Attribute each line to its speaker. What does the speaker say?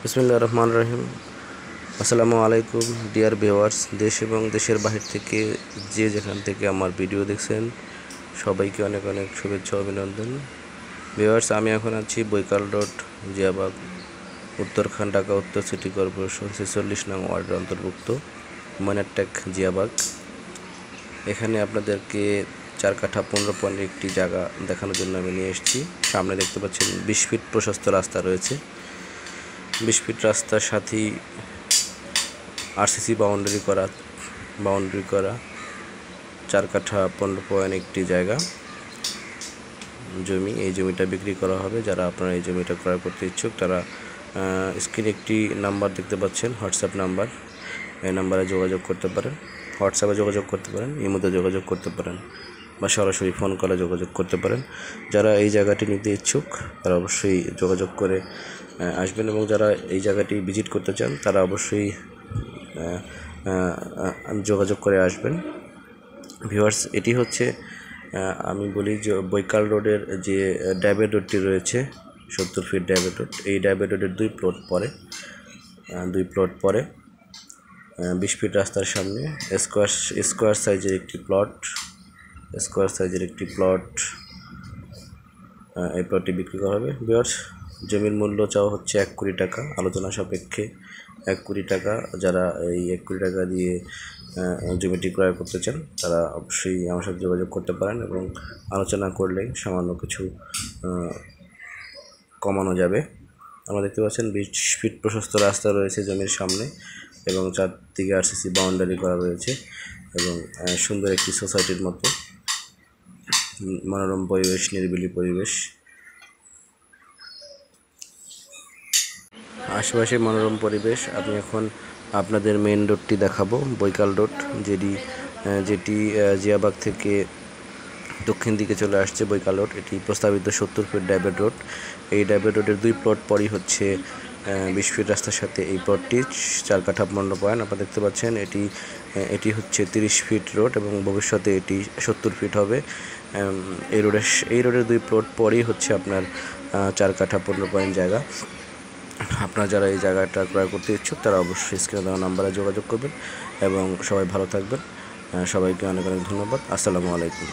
Speaker 1: বিসমিল্লাহির রহমানির রহিম। আসসালামু আলাইকুম ডিয়ার ভিউয়ার্স, দেশ এবং দেশের বাহির থেকে যে যেখান থেকে আমার ভিডিও দেখছেন সবাইকে অনেক অনেক শুভেচ্ছা অভিনন্দন। ভিউয়ার্স, আমি এখন আছি বৈকাল রোড, জিয়াবাগ, উত্তরখান, ঢাকা উত্তর সিটি কর্পোরেশন 46 নং ওয়ার্ডের অন্তর্ভুক্ত ময়নারটেক জিয়াবাগ। এখানে আপনাদেরকে 4 কাঠা 15 পয়েন্ট একটি জায়গা দেখানোর জন্য আমি নিয়ে এসেছি। সামনে দেখতে পাচ্ছেন 20 ফিট প্রশস্ত রাস্তা রয়েছে। 20 ফিট রাস্তার সাথেই আরসিসি বাউন্ডারি করা 4 কাঠা 15 পয়েন্ট একটি জায়গা জমি। এই জমিটা বিক্রি করা হবে। যারা আপনারা এই জমিটা ক্রয় করতে ইচ্ছুক তারা স্ক্রিনে একটি নাম্বার দেখতে পাচ্ছেন, হোয়াটসঅ্যাপ নাম্বার। এই নাম্বারে যোগাযোগ করতে পারেন, হোয়াটসঅ্যাপে যোগাযোগ করতে পারেন, ইমোতে যোগাযোগ করতে পারেন বা সরাসরি ফোন কলে যোগাযোগ করতে পারেন। যারা এই জায়গাটি নিতে ইচ্ছুক তারা অবশ্যই যোগাযোগ করে আসবেন, এবং যারা এই জায়গাটি ভিজিট করতে চান তারা অবশ্যই যোগাযোগ করে আসবেন। ভিউয়ার্স, এটি হচ্ছে আমি বলি যে বৈকাল রোডের যে ডাইভার রোডটি রয়েছে, 70 ফিট ডাইভার রোড। এই ডাইভার রোডের 2 প্লট পরে 20 ফিট রাস্তার সামনে স্কোয়ার সাইজের একটি প্লট এই প্লটটি বিক্রি করা হবে। ভিউয়ার্স, জমির মূল্য চাওয়া হচ্ছে 1 কোটি টাকা, আলোচনা সাপেক্ষে 1 কোটি টাকা। যারা এই 1 কোটি টাকা দিয়ে জমিটি ক্রয় করতে চান তারা অবশ্যই আমার সাথে যোগাযোগ করতে পারেন, এবং আলোচনা করলে সামান্য কিছু কমানো যাবে। আমরা দেখতে পাচ্ছেন 20 ফিট প্রশস্ত রাস্তা রয়েছে জমির সামনে, এবং চারদিকে আরসিসি বাউন্ডারি করা রয়েছে, এবং সুন্দর একটি সোসাইটির মতো মনোরম পরিবেশ, নিরিবিলি পরিবেশ, আশেপাশে মনোরম পরিবেশ। আমি এখন আপনাদের মেইন রোডটি দেখাবো, বৈকাল রোড, যেটি জিয়াবাগ থেকে দক্ষিণ দিকে চলে আসছে। বৈকাল রোড এটি প্রস্তাবিত 70 ফিট ডাইভার রোড। এই ডাইভার রোডের 2 প্লট পরই হচ্ছে 20 ফিট রাস্তার সাথে এই প্লটটি 4 কাঠা 15 পয়েন্ট। আপনারা দেখতে পাচ্ছেন এটি হচ্ছে 30 ফিট রোড, এবং ভবিষ্যতে এটি 70 ফিট হবে। এই রোডের 2 প্লট পরই হচ্ছে আপনার 4 কাঠা 15 পয়েন্ট জায়গা। আপনারা যারা এই জায়গাটা ক্রয় করতে ইচ্ছুক তারা অবশ্যই স্ক্রিনে দেওয়া নাম্বারে যোগাযোগ করবেন, এবং সবাই ভালো থাকবেন। সবাইকে অনেক অনেক ধন্যবাদ। আসসালামু আলাইকুম।